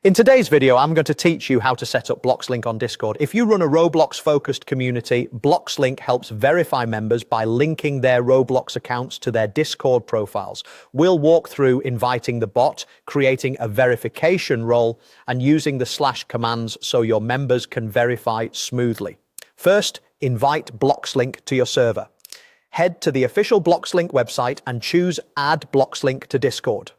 In today's video, I'm going to teach you how to set up Bloxlink on Discord. If you run a Roblox-focused community, Bloxlink helps verify members by linking their Roblox accounts to their Discord profiles. We'll walk through inviting the bot, creating a verification role, and using the / commands so your members can verify smoothly. First, invite Bloxlink to your server. Head to the official Bloxlink website and choose Add Bloxlink to Discord.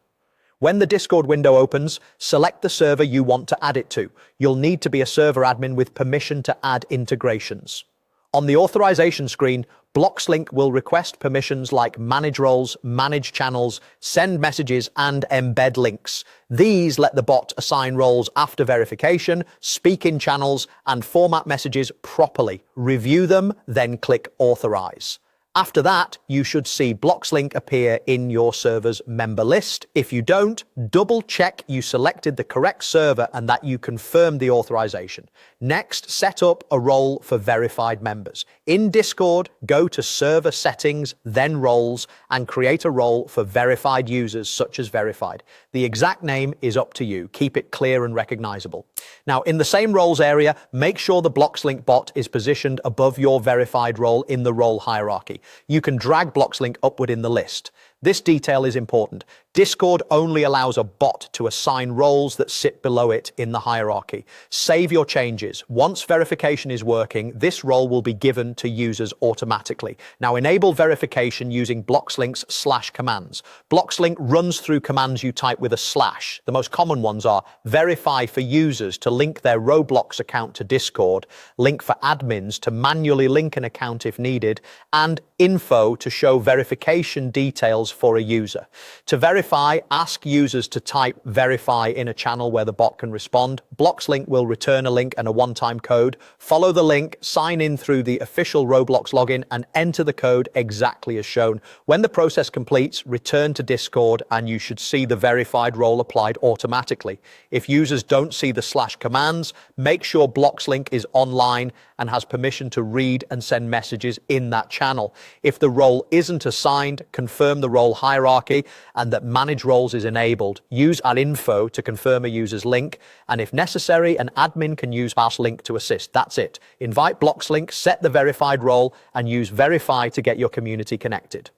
When the Discord window opens, select the server you want to add it to. You'll need to be a server admin with permission to add integrations. On the authorization screen, Bloxlink will request permissions like manage roles, manage channels, send messages, and embed links. These let the bot assign roles after verification, speak in channels, and format messages properly. Review them, then click authorize. After that, you should see Bloxlink appear in your server's member list. If you don't, double check you selected the correct server and that you confirmed the authorization. Next, set up a role for verified members. In Discord, go to server settings, then roles, and create a role for verified users such as verified. The exact name is up to you. Keep it clear and recognizable. Now, in the same roles area, make sure the Bloxlink bot is positioned above your verified role in the role hierarchy. You can drag Bloxlink upward in the list. This detail is important. Discord only allows a bot to assign roles that sit below it in the hierarchy. Save your changes. Once verification is working, this role will be given to users automatically. Now enable verification using Bloxlink's / commands. Bloxlink runs through commands you type with a /. The most common ones are verify for users to link their Roblox account to Discord, link for admins to manually link an account if needed, and info to show verification details for a user. To verify, ask users to type verify in a channel where the bot can respond. Bloxlink will return a link and a one-time code. Follow the link, sign in through the official Roblox login, and enter the code exactly as shown. When the process completes, return to Discord and you should see the verified role applied automatically. If users don't see the / commands, make sure Bloxlink is online and has permission to read and send messages in that channel. If the role isn't assigned, confirm the role hierarchy and that manage roles is enabled. Use @info to confirm a user's link, and if necessary, an admin can use /link to assist. That's it. Invite Bloxlink, set the verified role, and use verify to get your community connected.